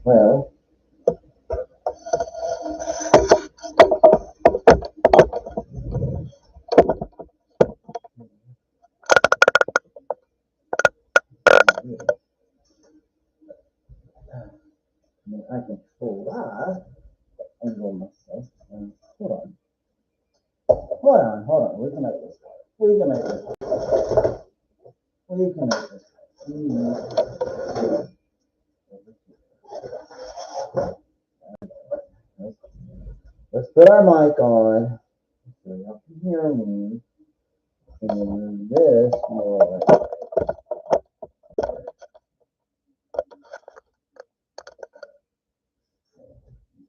Well, I can try angle myself. Hold on. Hold on. We can make this work. We can make this work. We can make this work. Let's put our mic on so y'all can hear me. And then this more.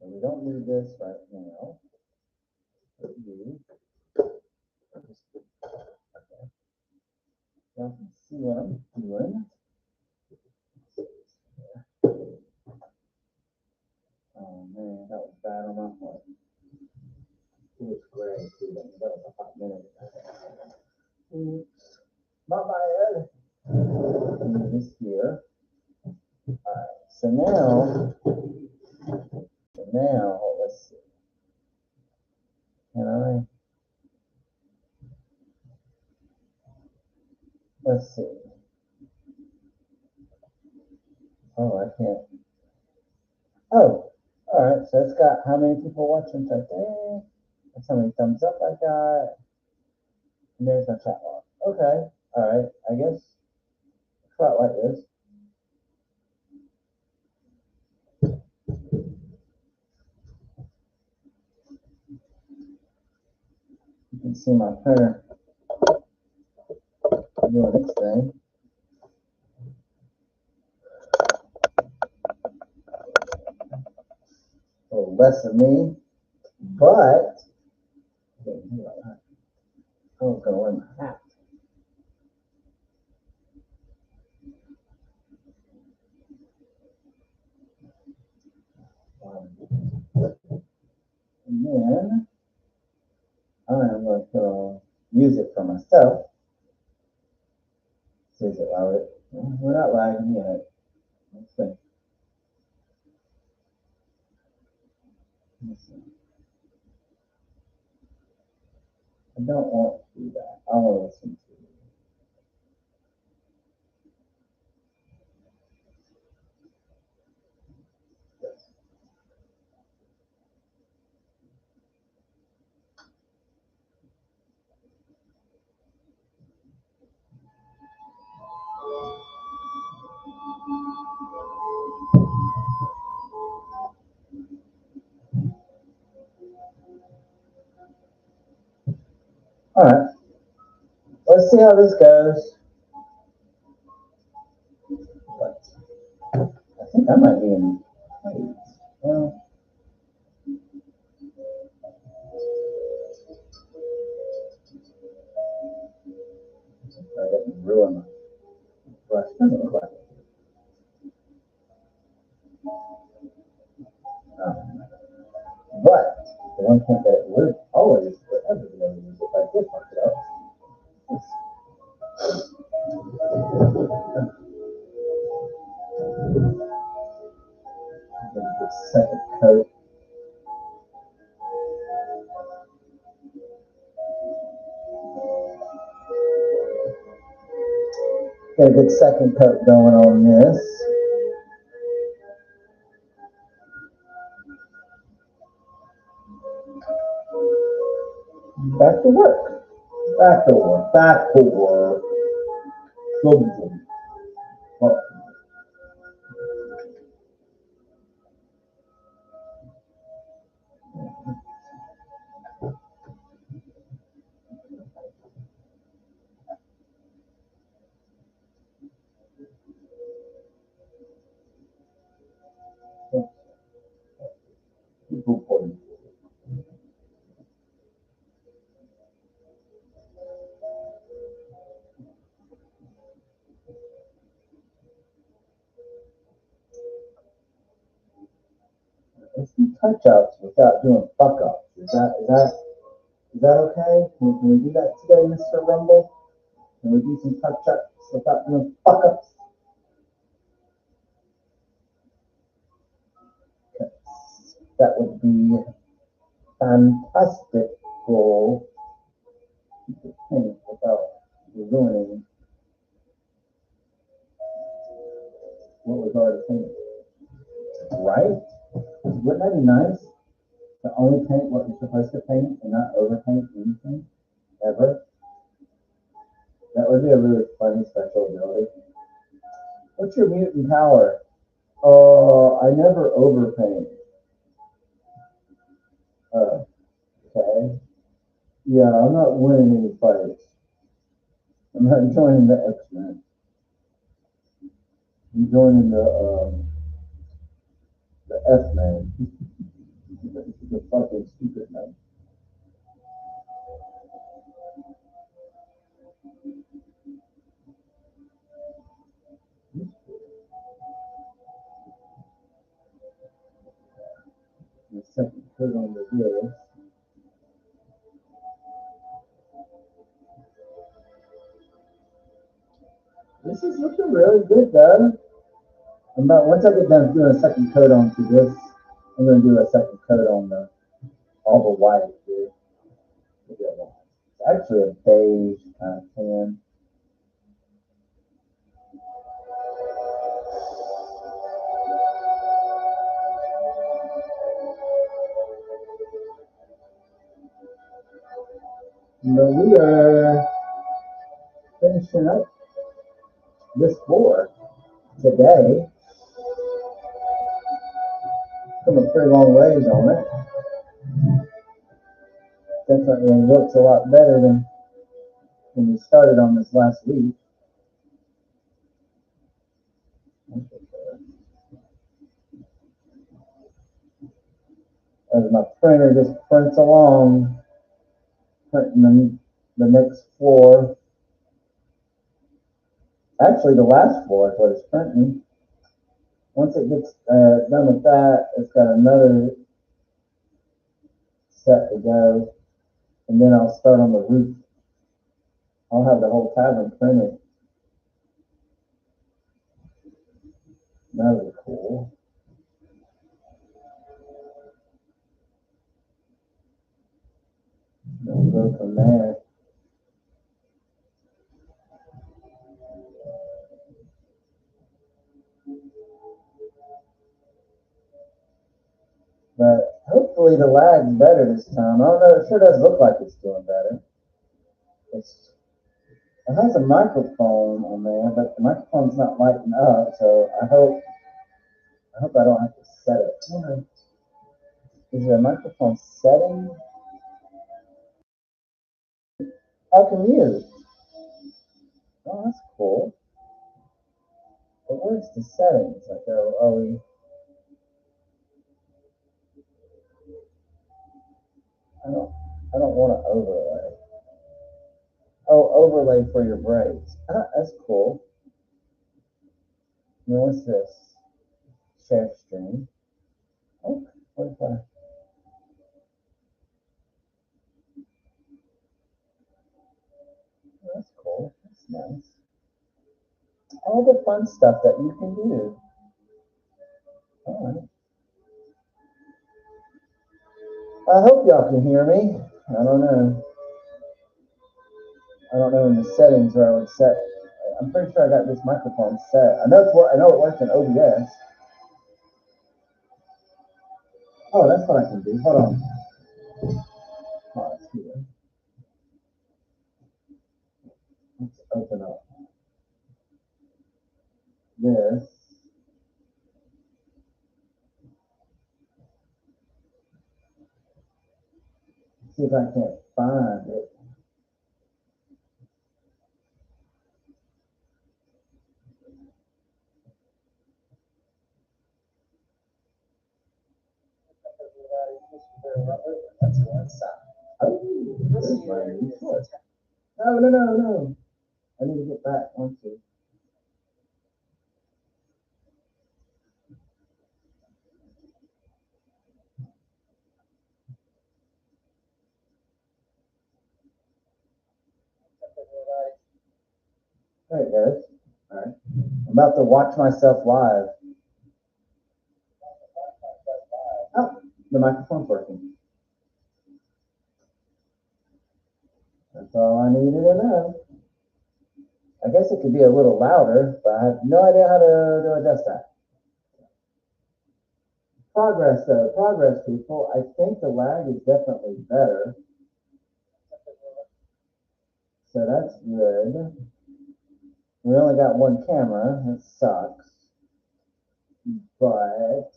So we don't need this right now. Y'all can see what I'm doing. Oh man, that was bad on my part. It was great too. That was a hot minute. Oops. My bad. This here. Alright, so now, let's see. Can I? Let's see. Oh, I can't. Oh, all right. So it's got how many people watching right there. That's how many thumbs up I got. And there's my chat log. Okay. All right. I guess try it like this. You can see my printer doing its thing. A little less of me, but I was gonna wear my hat. And then I am going to use it for myself. Is it loud? We're not lagging yet. Let's see. I don't want to do that. I want to listen to you. All right. Let's see how this goes. But I think I might be in. Well, I didn't ruin my brush. Doesn't look like it. But the one thing that it would always forever be able to use if I did fuck it up. Get a good second coat. Get a good second coat going on this. Back to work. Back to work. Back to work. Oh. Let's do touch ups without doing fuck ups. Is that okay? Can we do that today, Mr. Rumble? Can we do some touch ups without doing fuck ups? That would be fantastic goal to paint without ruining what was already painted. Right? Wouldn't that be nice? To only paint what you're supposed to paint and not overpaint anything ever? That would be a really funny special ability. What's your mutant power? Oh, I never overpaint. Okay. Yeah, I'm not winning any fights. I'm not joining the X-Men. I'm joining the F-Man. The fucking stupid man. The second coat on the wheel. This is looking really good, though. Once I get done doing a second coat onto this, I'm gonna do a second coat on all the white here. It's actually a beige kind of tan. But we are finishing up this floor today. Come a pretty long ways on it. Definitely looks a lot better than when we started on this last week. As my printer just prints along, printing the next floor. Actually, the last floor is what it's printing. Once it gets done with that, it's got another set to go, and then I'll start on the roof. I'll have the whole tavern printed. That would be cool. Then we'll go from there. But hopefully the lag's better this time. I don't know. It sure does look like it's doing better. It has a microphone on there, but the microphone's not lighting up. So I hope I don't have to set it. Is there a microphone setting? I can mute. Oh, that's cool. But where's the settings? Like, I don't want to overlay. Oh, overlay for your breaks. That's cool. Now what's this? Share stream. Oh, what if I? Oh, that's cool. That's nice. All the fun stuff that you can do. All right. I hope y'all can hear me. I don't know. I don't know in the settings where I would set. I'm pretty sure I got this microphone set. I know it works in OBS. Oh, that's what I can do. Hold on. Pause here. Let's open up this. See if I can't find it. That's one side. Oh, this is my new choice. No. I need to get back onto. There it goes. All right. I'm about to watch myself live. Oh, The microphone's working. That's all I needed to know. I guess it could be a little louder, but I have no idea how to adjust that. Progress, though. Progress, people. I think the lag is definitely better. So that's good. We only got one camera. That sucks. But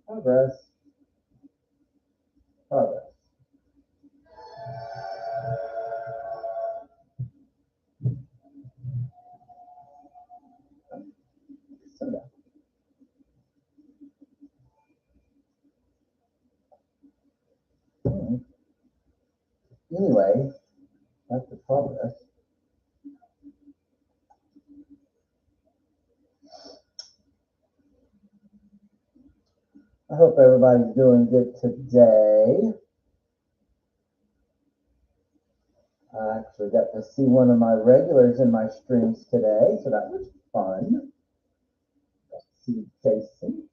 progress. Progress. So yeah. Anyway, that's the progress. I hope everybody's doing good today. I actually got to see one of my regulars in my streams today, so that was fun. Got to see Jason,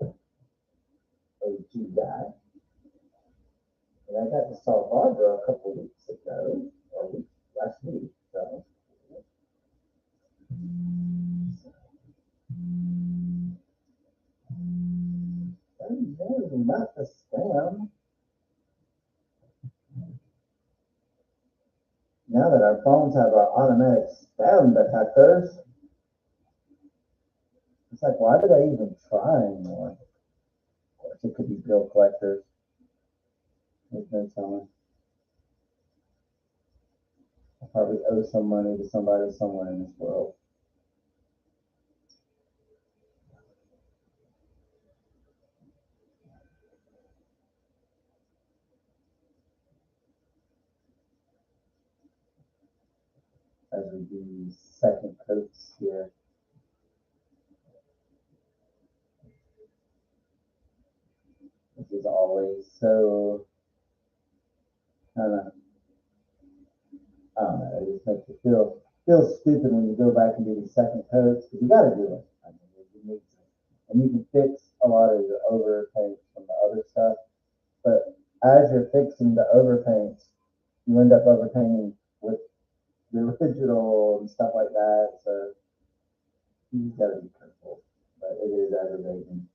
OG guy. And I got to saw Barbara a couple weeks ago, or last week. So there's about the spam. Now that our phones have our automatic spam detectors, it's like, why did I even try anymore? Of course, it could be bill collectors. There's no telling. I probably owe some money to somebody somewhere in this world. As we do second coats here. Which is always so kind of, I don't know, it just makes you feel stupid when you go back and do these second coats, because you got to do it. I mean, you need to. And you can fix a lot of your overpaints from the other stuff, but as you're fixing the overpaints, you end up overpainting with the original and stuff like that, so you just got to be careful, but it is aggravating.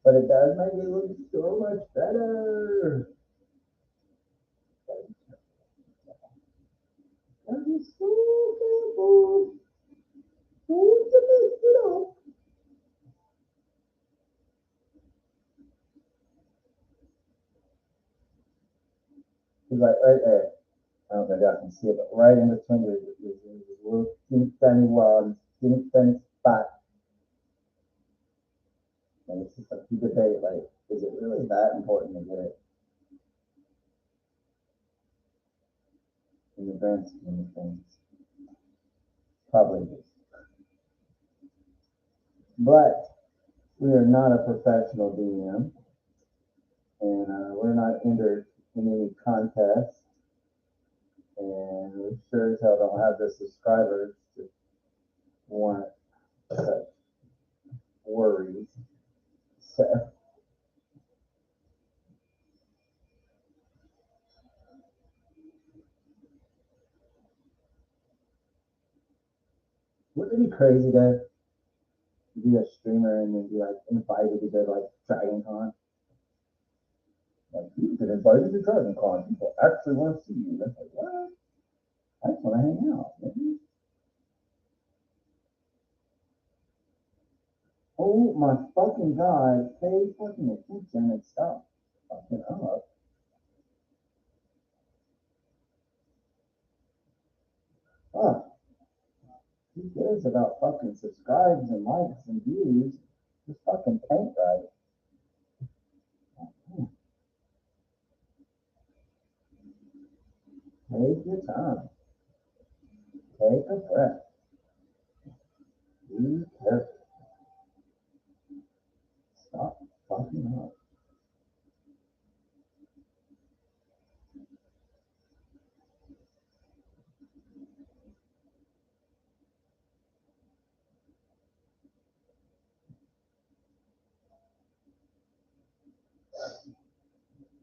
But it does make it look so much better. Gotta be so careful. Don't mess it up. It's like right there. I don't know if y'all can see it, but right in between there's a little teeny tiny wall, teeny tiny spot. And it's just like you debate, like, is it really that important to get it in the grand scheme of things? Probably is. But we are not a professional DM, and we're not entered in any contest, and we sure as hell don't have the subscribers to warrant such worries. So, wouldn't it be crazy though to be a streamer and then be like invited to go to like Dragon Con? Like, you've been invited to Dragon Con. People actually want to see you. That's like, what? I just want to hang out. Man. Oh my fucking god. Pay fucking attention and stop fucking up. Fuck. Who cares about fucking subscribes and likes and views? Just fucking paint right. Take your time. Take a breath. Be careful. Stop fucking up.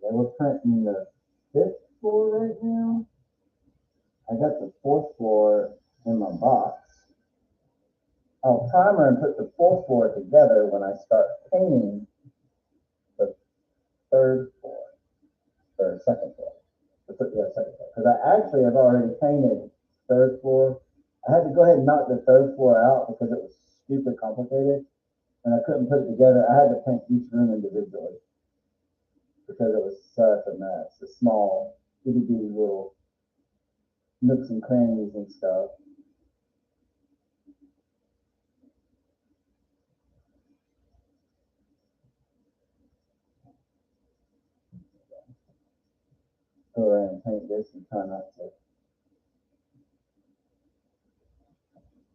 They were printing the 5th floor right now. I got the 4th floor in my box. I'll primer and put the 4th floor together when I start painting the 3rd floor or 2nd floor. Yeah, 2nd floor. Because I actually have already painted 3rd floor. I had to go ahead and knock the 3rd floor out because it was stupid complicated, and I couldn't put it together. I had to paint each room individually because it was such a mess. The small, itty bitty little nooks and crannies and stuff. Go around and paint this and try not to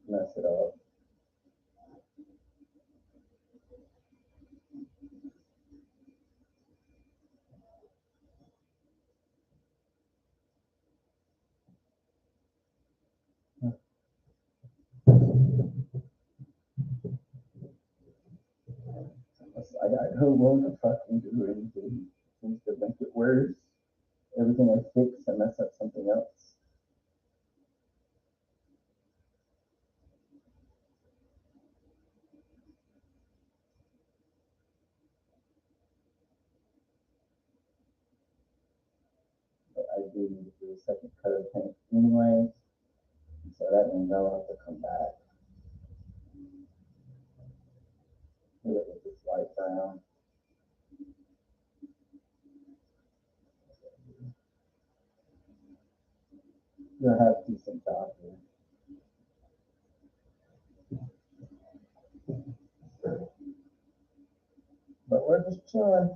mess it up. I got no will to fucking do anything. Seems to make it worse. Everything I fix, I mess up something else. But I do need to do a second coat of paint anyway. So that means I'll have to come back. Do it with this light brown. You'll have decent job here. But we're just chilling.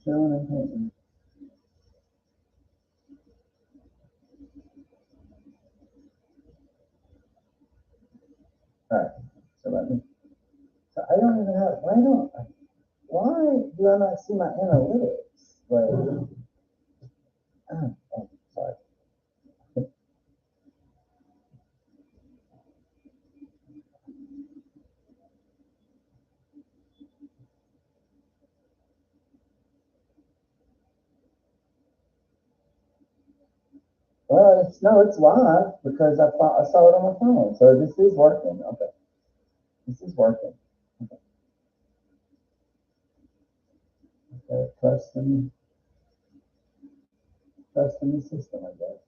Chilling and painting. Alright, so let me. So I don't even have. Why do I not see my analytics? Like, oh, sorry. Well, it's live because I saw it on my phone. So this is working. Okay, this is working. Okay, trusting the system, I guess.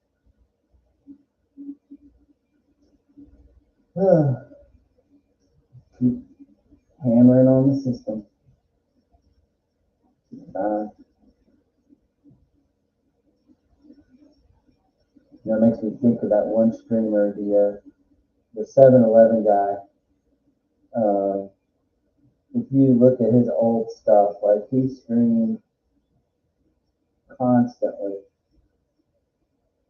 Keep hammering on the system. That makes me think of that one streamer, the 7-Eleven guy. If you look at his old stuff, like he streamed constantly,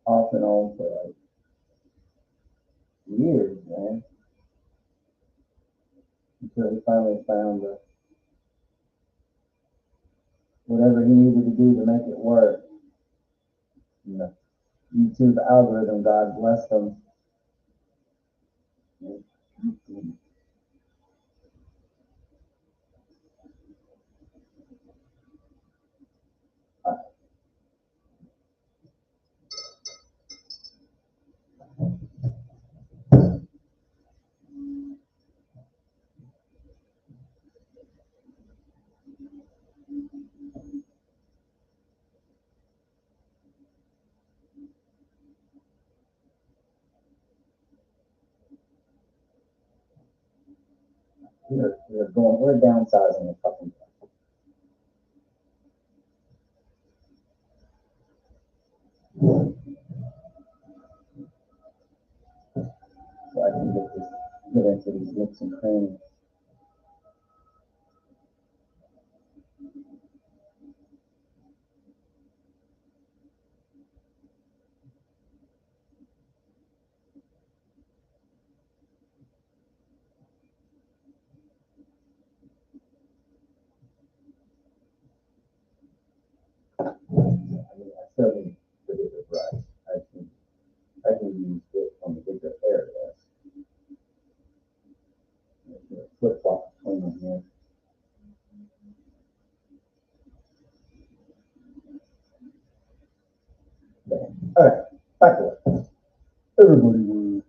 off and on for like years, man, until he finally found whatever he needed to do to make it work. You know, YouTube algorithm, God bless them. We're downsizing a couple. So I can get into these nooks and crannies. I still need the bigger brush. I can use it on the bigger area. Okay, back to it. Everybody wins.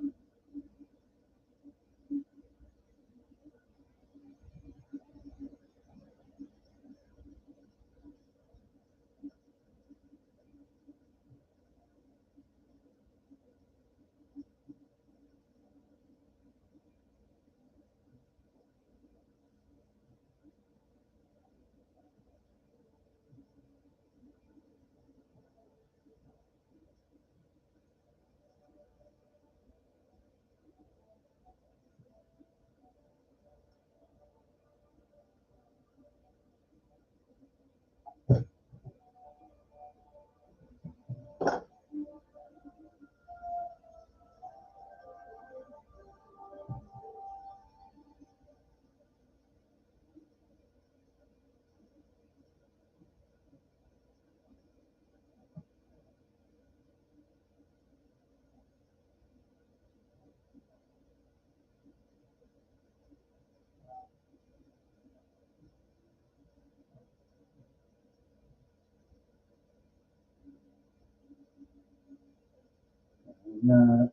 Not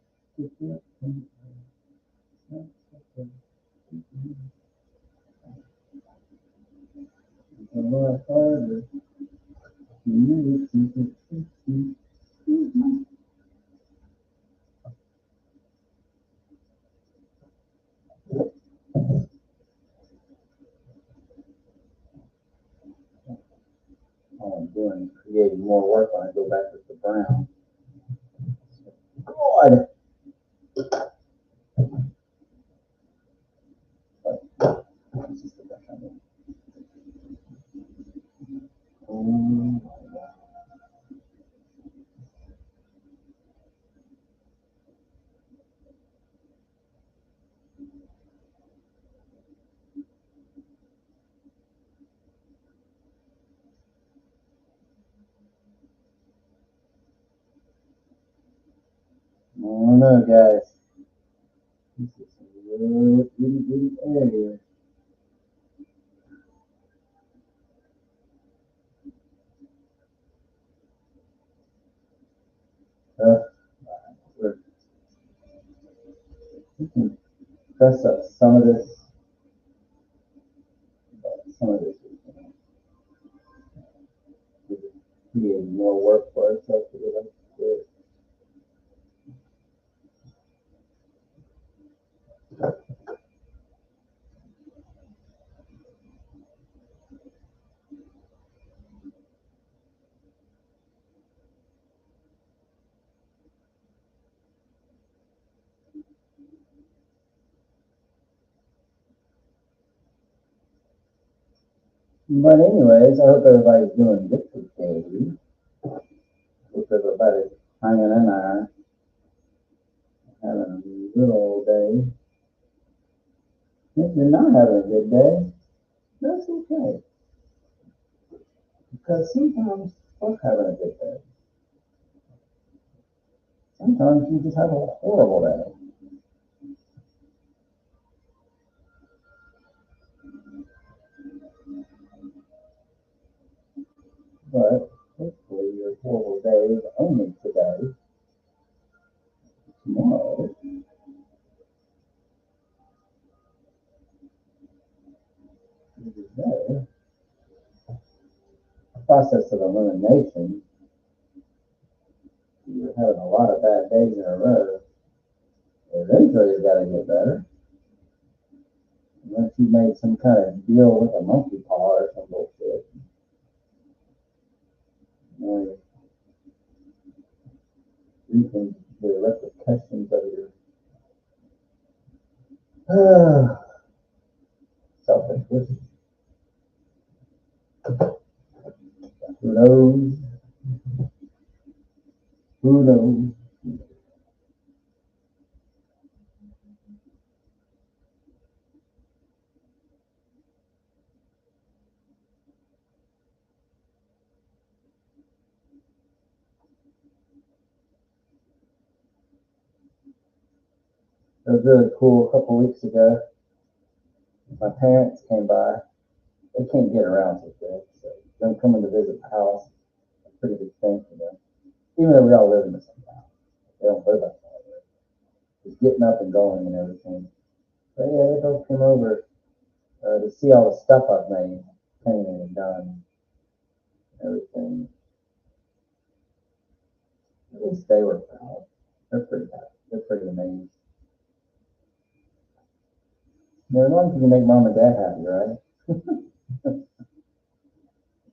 a lot harder. All I'm doing is creating more work when I go back with the brown. God! This is the brush I need. Oh, I don't know, guys. This is a little itty bitty area. Uh, we can press up some of this, some of this. We can create more work for ourselves to get up to it. But anyways, I hope everybody's doing good today. Hope everybody's hanging in there, having a good old day. If you're not having a good day, that's okay. Because sometimes we're having a good day. Sometimes you just have a horrible day. But hopefully your horrible day is only today. Tomorrow is there. Process of elimination. You're having a lot of bad days in a row. Eventually you gotta get better. Unless you made some kind of deal with a monkey paw or some bullshit. You know, reaping the repercussions of your selfish wishes. Who knows? Who knows? It was really cool. A couple weeks ago, my parents came by. They can't get around so good, so them coming to visit the house, a pretty big thing for them. even though we all live in the same town. They don't live that far away. Just getting up and going and everything. But yeah, they both came over to see all the stuff I've made, painted and done, everything. At least they were proud. They're pretty happy. They're pretty amazed. Now, as long as you can make mom and dad happy, right?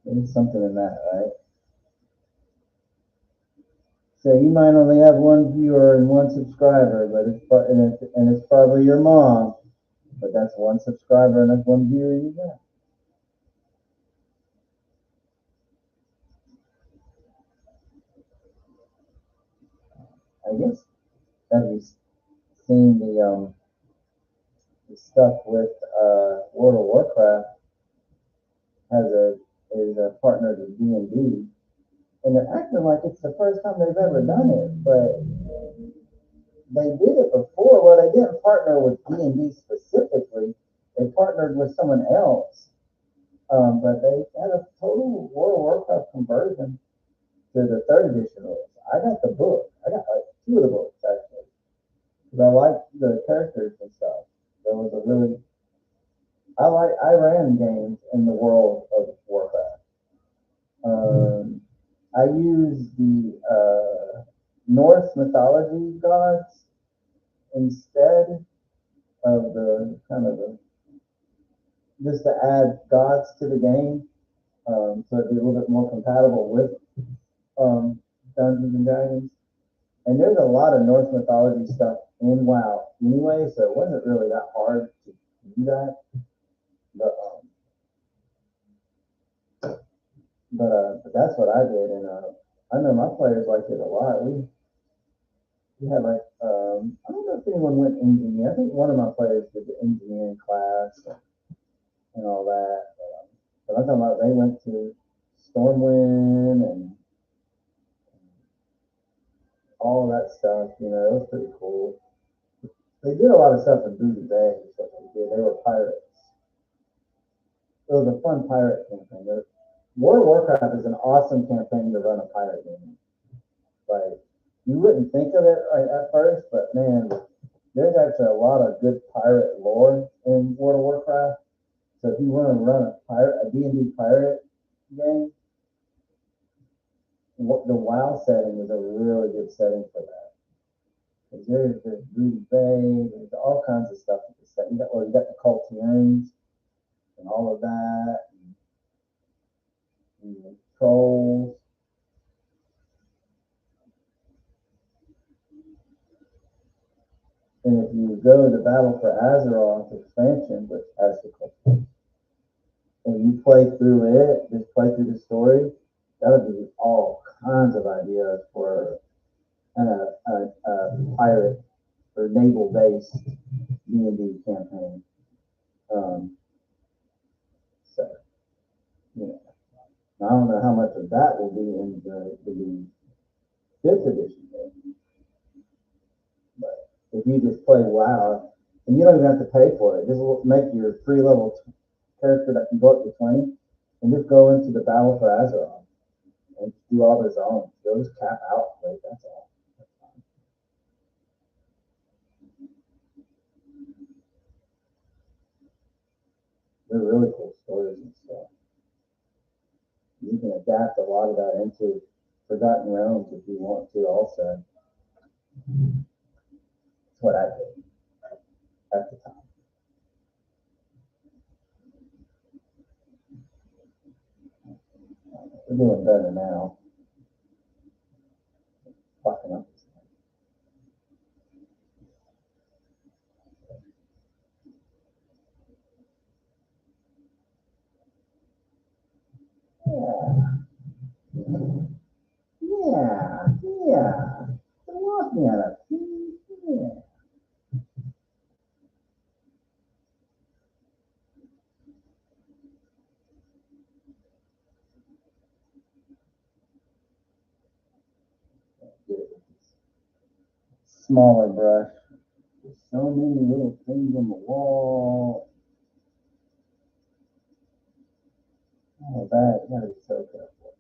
There's something in that, right? So you might only have one viewer and one subscriber, but it's probably your mom. But that's one subscriber and that's one viewer you got. I guess have you seen the stuff with World of Warcraft has a is a partner to D&D, and they're acting like it's the first time they've ever done it, but they did it before. Well, they didn't partner with D&D specifically. They partnered with someone else, but they had a total World of Warcraft conversion to the third edition rules. I got the book. I got like two of the books actually because I like the characters and stuff. There was a really I ran games in the world of Warcraft. I use the Norse mythology gods instead of the kind of the just to add gods to the game, so it'd be a little bit more compatible with Dungeons and Dragons. And there's a lot of Norse mythology stuff in WoW anyway, so it wasn't really that hard to do that. But but that's what I did, and I know my players liked it a lot. We had like I don't know if anyone went engineer. I think one of my players did the engineering class and all that. But I'm talking about they went to Stormwind and all that stuff. You know, it was pretty cool. They did a lot of stuff in Booty Bay. Stuff they did. They were pirates. It was a fun pirate campaign. World of Warcraft is an awesome campaign to run a pirate game. Like you wouldn't think of it right at first, but man, there's actually a lot of good pirate lore in World of Warcraft. So if you want to run a D&D pirate game, the WoW setting is a really good setting for that. Because there's Ruby Bay, there's all kinds of stuff with the set. You got the Cultians and all of that, and trolls. And if you go to Battle for Azeroth expansion, which has the Cultians, and you play through it, just play through the story, that'll give you all kinds of ideas for a pirate or naval-based D&D campaign. So, you know, I don't know how much of that will be in the fifth edition game, but if you just play WoW, and you don't even have to pay for it, just make your free level character that can go up to 20, and just go into the Battle for Azeroth and do all their zones. They'll just cap out, like that's all. They're really cool stories and stuff. You can adapt a lot of that into Forgotten Realms if you want to also. That's what I did at the time. We're doing better now. Fucking up. Yeah. Yeah. Yeah. Walking at us. Yeah. Smaller brush. There's so many little things on the wall. Oh, that. You gotta be so careful.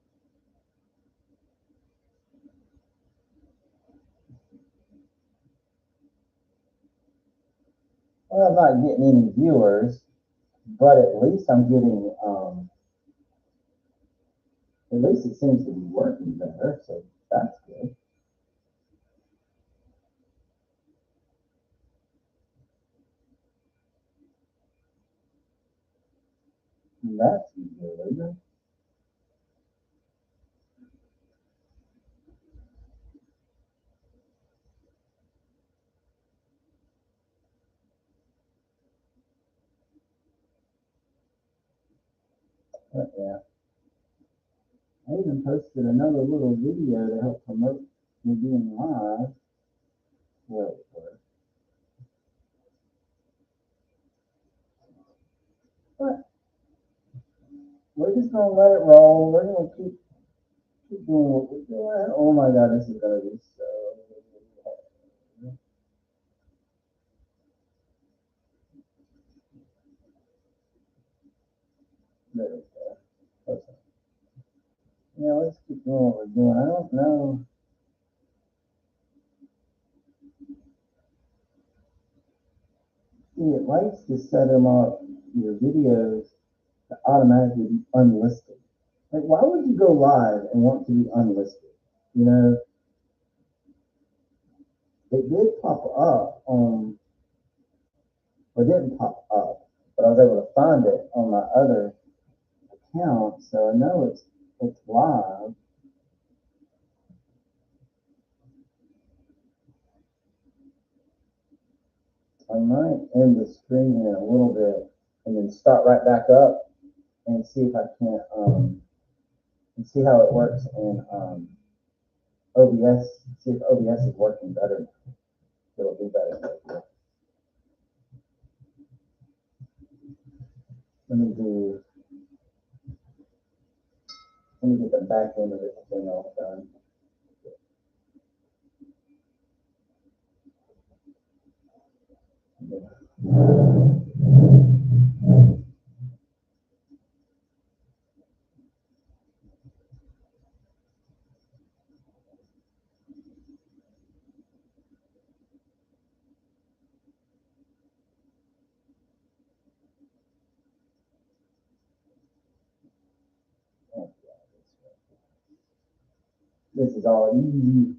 Well, I'm not getting any viewers, but at least I'm getting, at least it seems to be working better, so that's good. That's good. But yeah, I even posted another little video to help promote me being live. Well, but we're just gonna let it roll. We're gonna keep doing what we're doing. Oh my god, this is gonna be so. There we go. Okay. Yeah, let's keep doing what we're doing. I don't know. See, it likes to set them up, your videos, to automatically be unlisted. Like, why would you go live and want to be unlisted? You know, it did pop up on, or it didn't pop up, but I was able to find it on my other account, so I know it's live. I might end the stream here in a little bit and then start right back up and see if I can't and see how it works in OBS. See if OBS is working better. It'll be better. Let me do. Let me get the back end of this thing all done. This is all easy.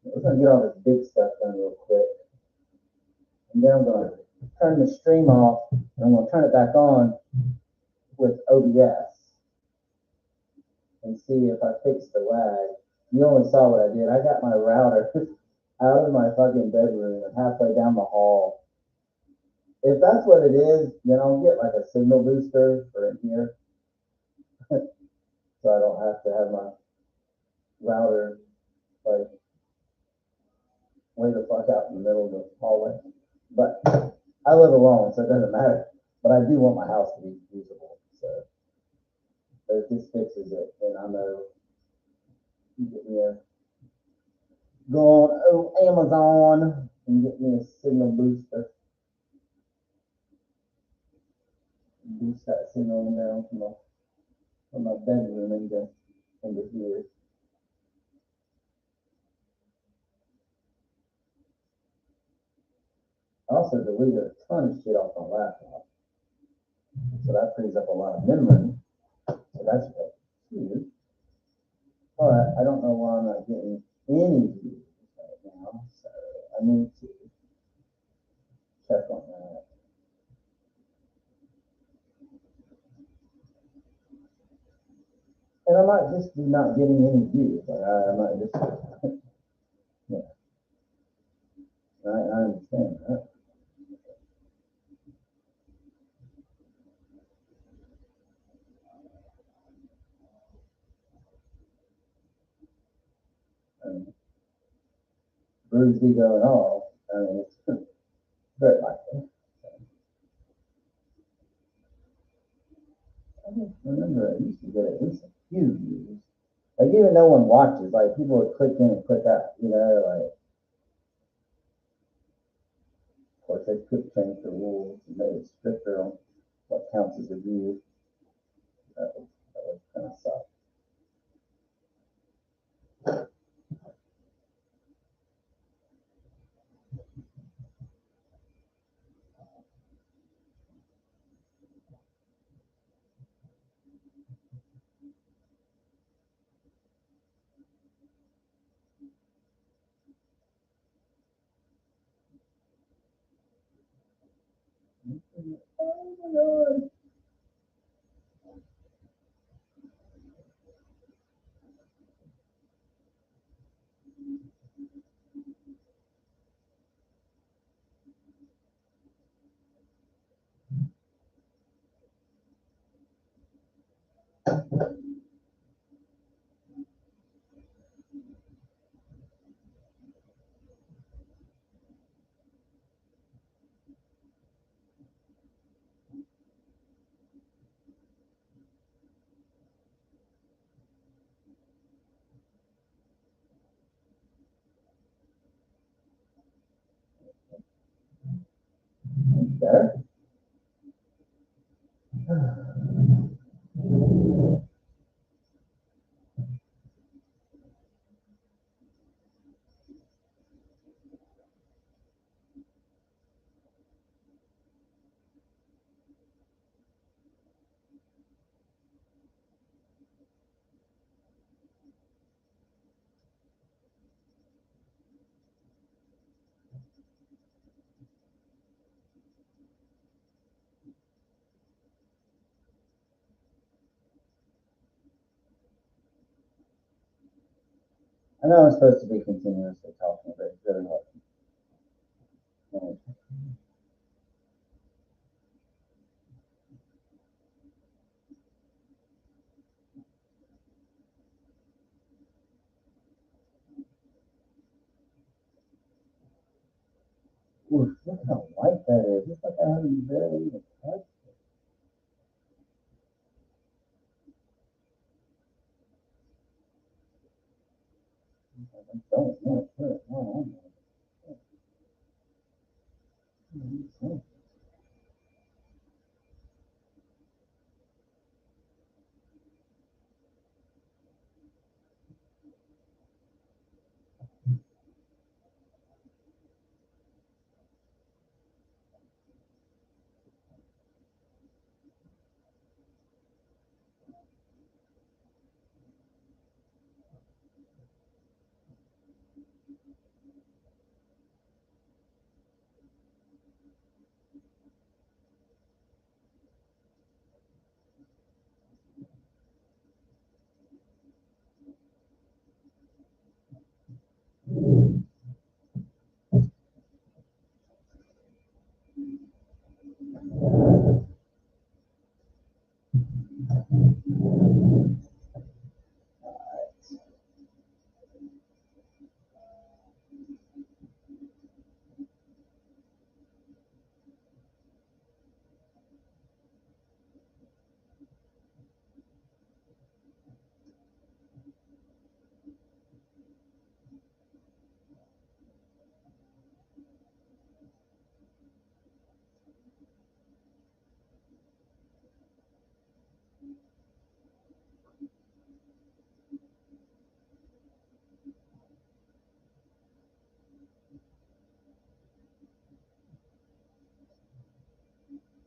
We're gonna get all this big stuff done real quick, and then I'm gonna turn the stream off, and I'm gonna turn it back on with OBS and see if I fix the lag. You only saw what I did. I got my router out of my fucking bedroom and halfway down the hall. If that's what it is, then I'll get like a signal booster for in here, so I don't have to have my router like way the fuck out in the middle of the hallway. But I live alone, so it doesn't matter. But I do want my house to be usable. So if this fixes it, then I know you get me a go on Amazon and get me a signal booster. Boost that signal down from my bedroom into here. I also deleted a ton of shit off my laptop. So that frees up a lot of memory. So that's good. But I don't know why I'm not getting any views right now. So I need to check on that. And I might just be not getting any views. Like I might just, yeah, I understand that. could be going off. I mean, it's very likely. I just remember I used to get at least a few views. Like even no one watches, like people would click in and click out, like of course they could change the rules and made it stricter on what counts as a view. That was kind of suck. Oh my god. Better? I know I'm supposed to be continuously talking, but it's really hard. Oof, look how white that is. It's like I haven't barely even touched it. I don't want to put it on there.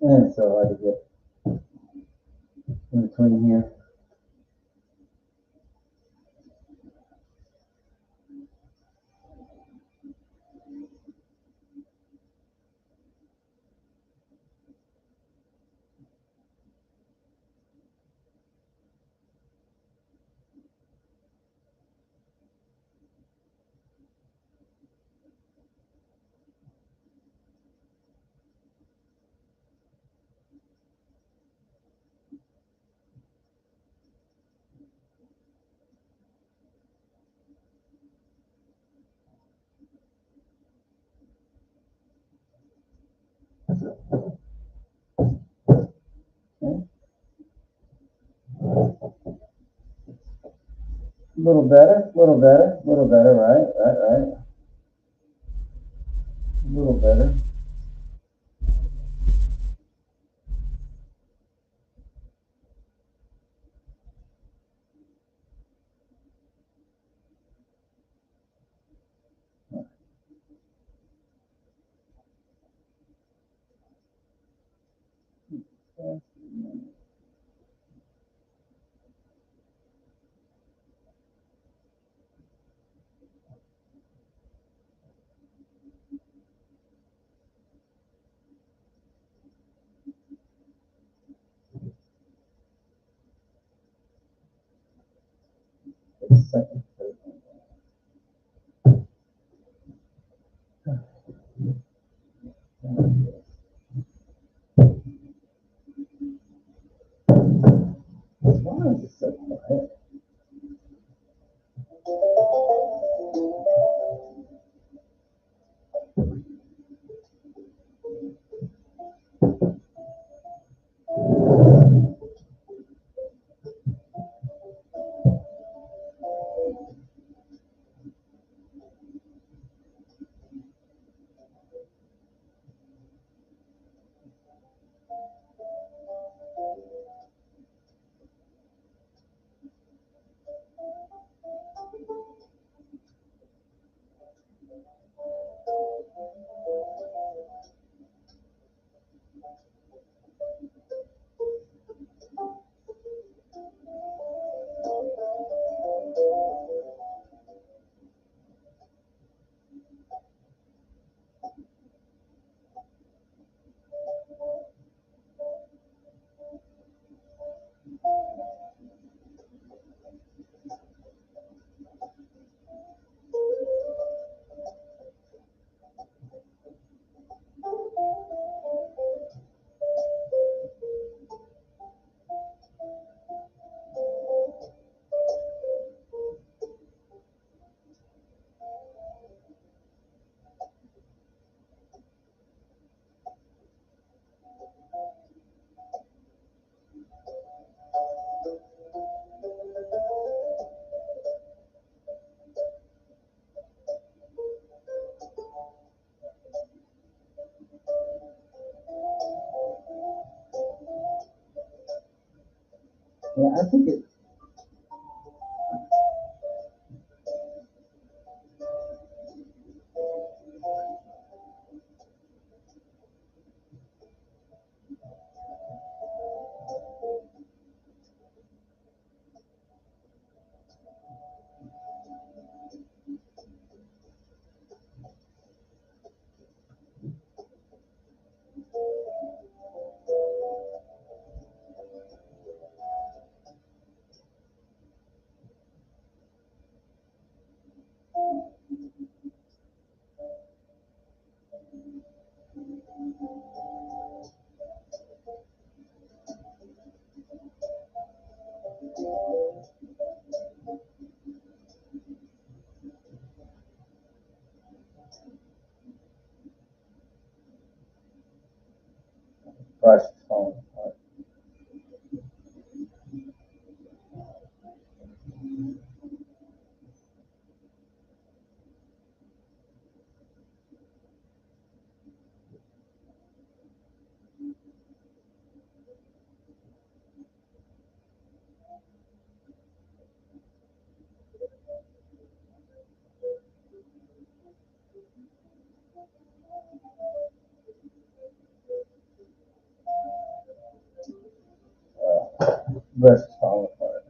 And it's so hard to get in between here. Okay. A little better, little better, little better, right. A little better. Second. Why is it so quiet? Yeah, I think it. Brush is falling apart. Brush is falling apart.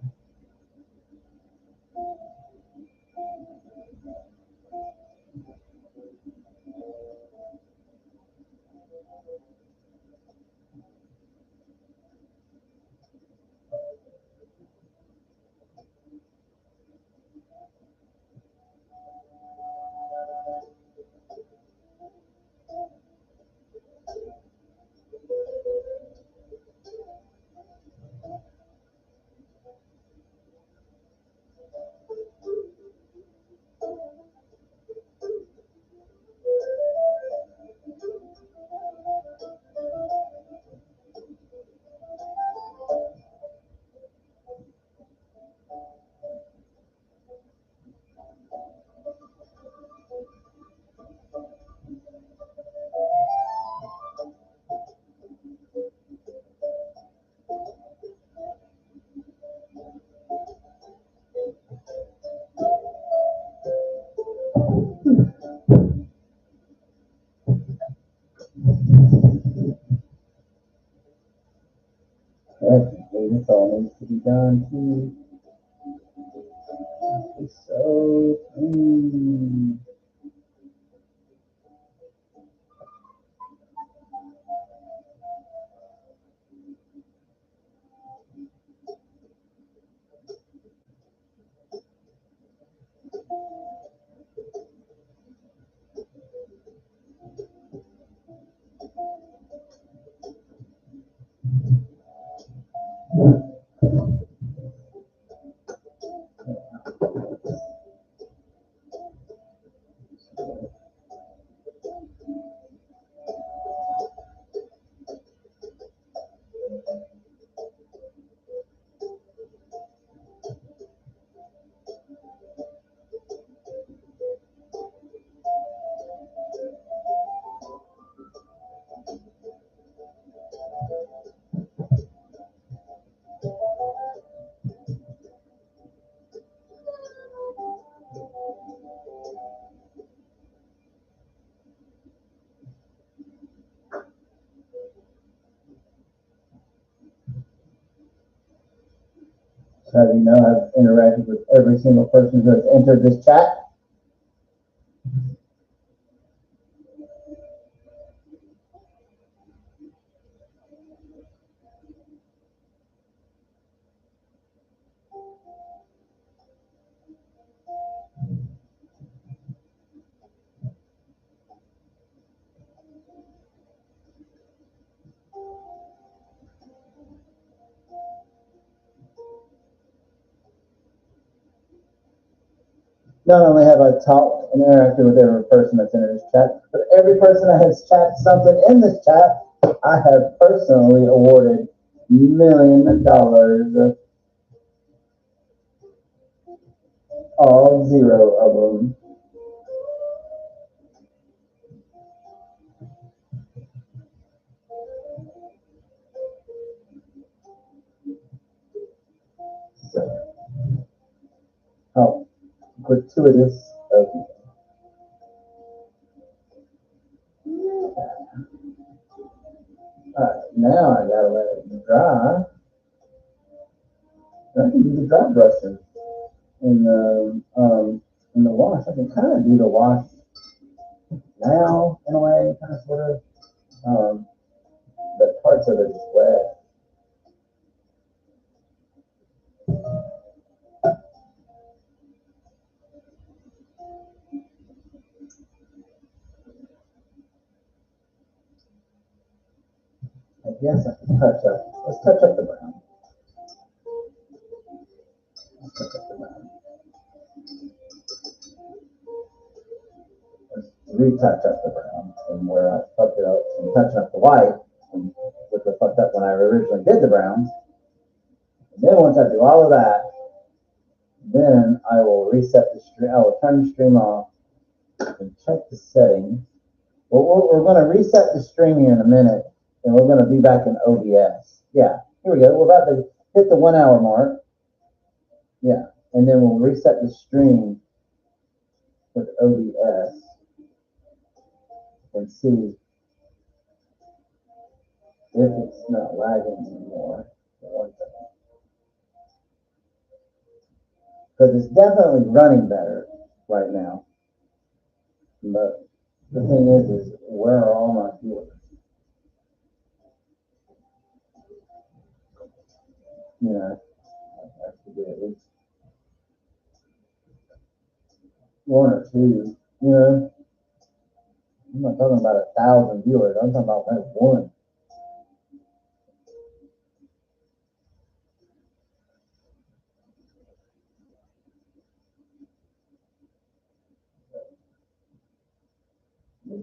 to be done too. It's so clean. So you know I've interacted with every single person who has entered this chat. Not only have I talked and interacted with every person that's entered this chat, but every person that has chatted something in this chat, I have personally awarded $1,000,000. All 0 of them. So, how gratuitous of you. Alright, now I gotta let it dry. I can do the dry brushing in the wash. I can kind of do the wash now in a way, kind of sort of. But parts of it is wet. I guess I can touch up. Let's touch up the brown. Let's touch up the brown. Let's retouch up the brown from where I fucked it up and touching up the white, which was fucked up when I originally did the brown. And then once I do all of that, then I will reset the stream. I will turn the stream off and check the settings. Well, we're going to reset the stream here in a minute, and we're going to be back in OBS. Yeah, here we go. We're about to hit the 1 hour mark. Yeah, and then we'll reset the stream with OBS and see if it's not lagging anymore. Because it's definitely running better right now. But the thing is where are all my viewers? You know, I have to get at least 1 or 2. You know, I'm not talking about 1,000 viewers. I'm talking about maybe 1.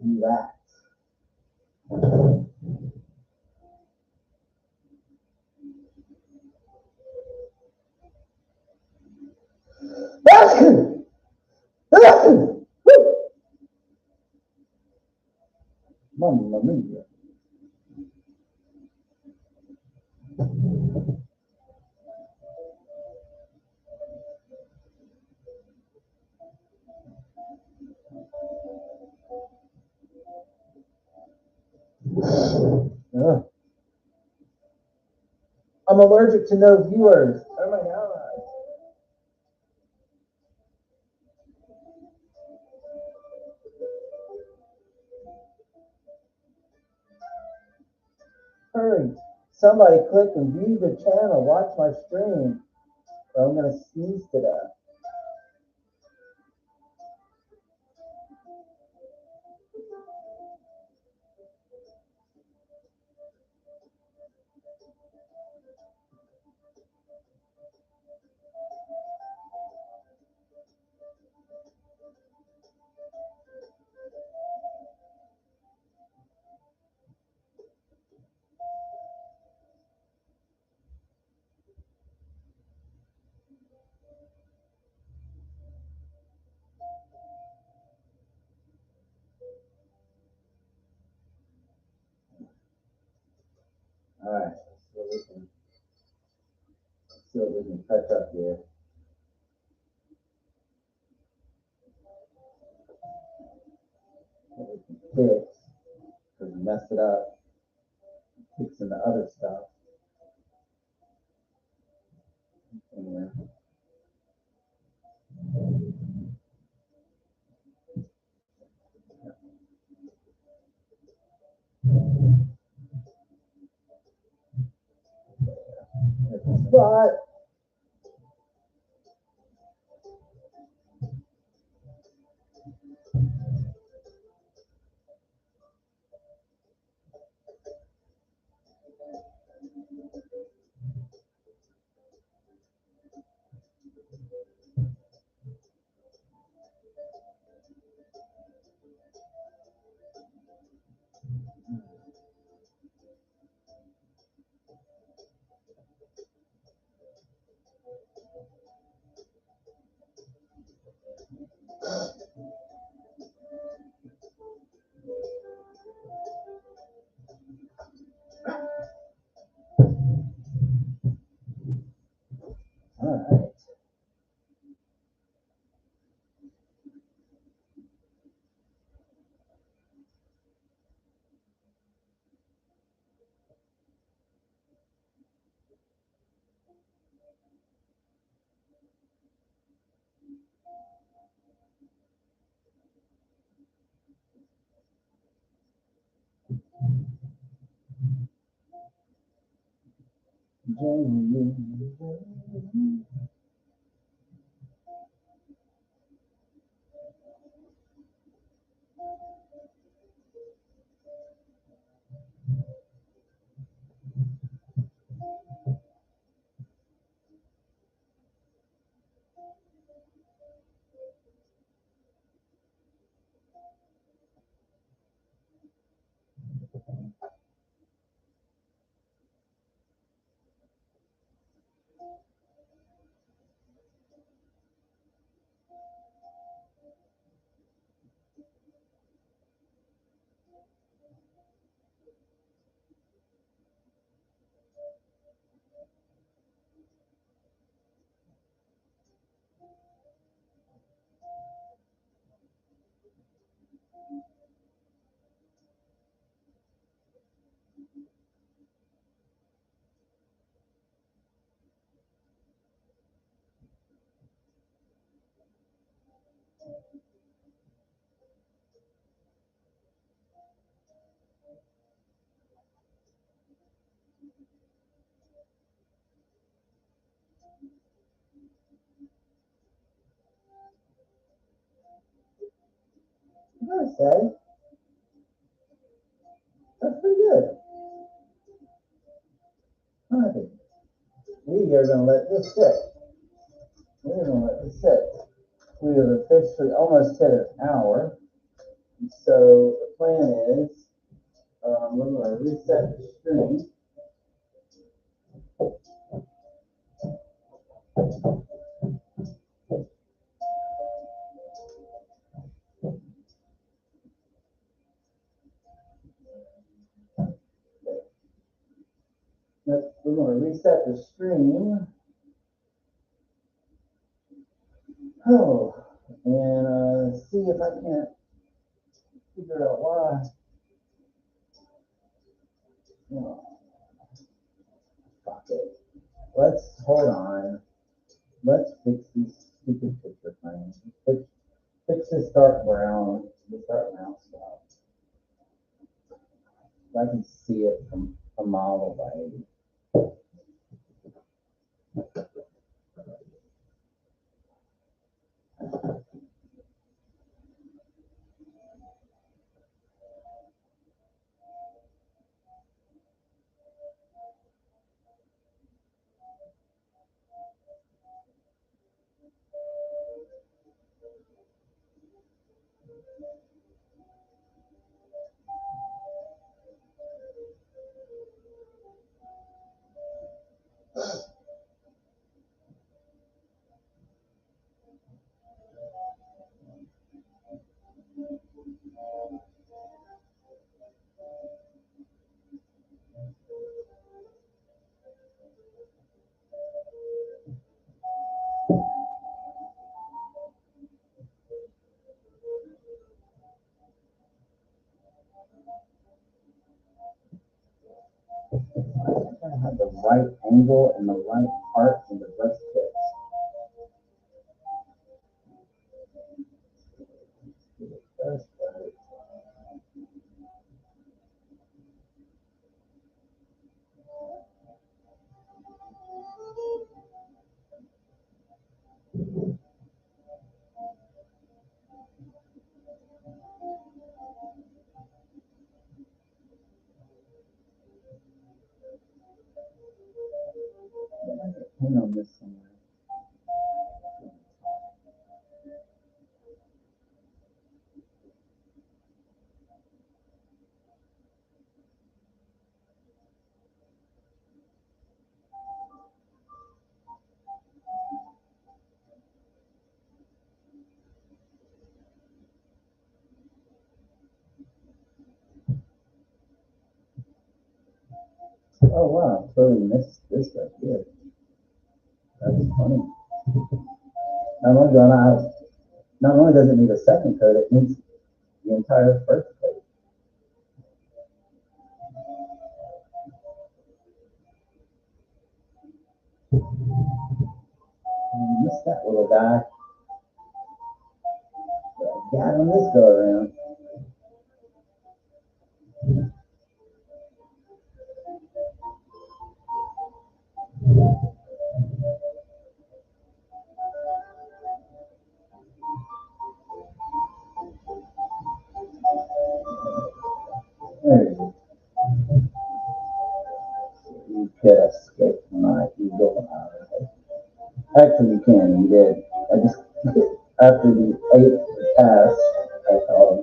Do that. Mamma mia. I'm I'm allergic to no viewers. Oh my god. Hurry. Somebody click and view the channel. Watch my stream. Or I'm going to sneeze to death. All right. See what we can touch up here. What we can fix. Because we messed it up. Fixing the other stuff. Anyway. But all right. I gotta say, that's pretty good. I think we are going to let this sit. We're going to let this sit. We have officially almost hit an hour. So the plan is we're going to reset the stream. We're going to reset the stream. Oh, and see if I can't figure out why. Oh, fuck it. let's hold on. Let's fix these stupid picture frames. Fix this dark brown, this dark brown stuff. I can see it from a mile away. I have the right angle and the right part and the best fix. That's right. Hang on this somewhere. Oh wow, totally missed this right here. That's funny. Not only does it need a second coat, it needs the entire first coat. I missed that little guy. Got on this go around. There you go. You could escape my evil eye. Actually, you can. You did. I just after the 8th pass, I called.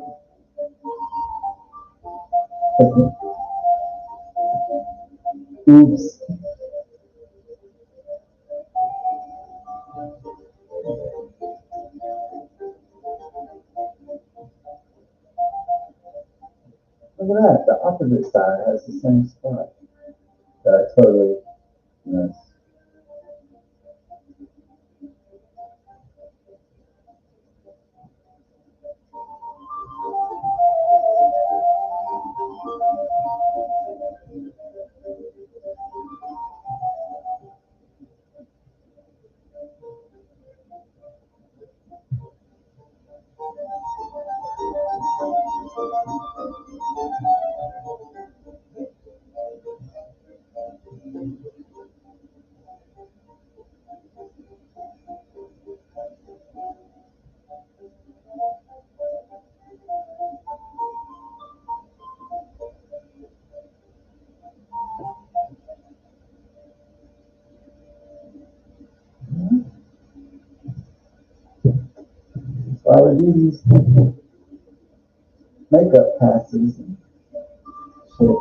Oops. Look at that. The opposite side has the same spot. That I totally missed. So I would do these makeup passes and shit.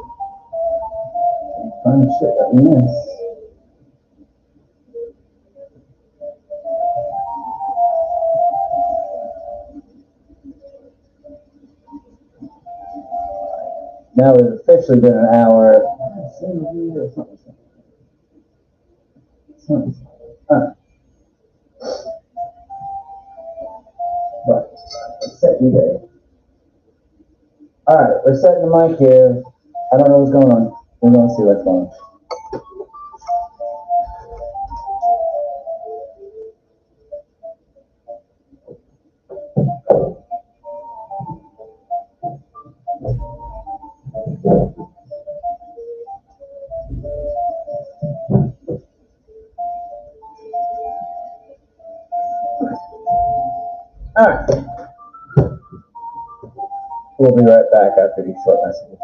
Fun shit that we miss. Now we've officially been an hour. Or something. Alright. Right. Let's set you there. Alright, we're setting the mic here. I don't know what's going on. We're gonna see what's going on. All right. We'll be right back after these short messages.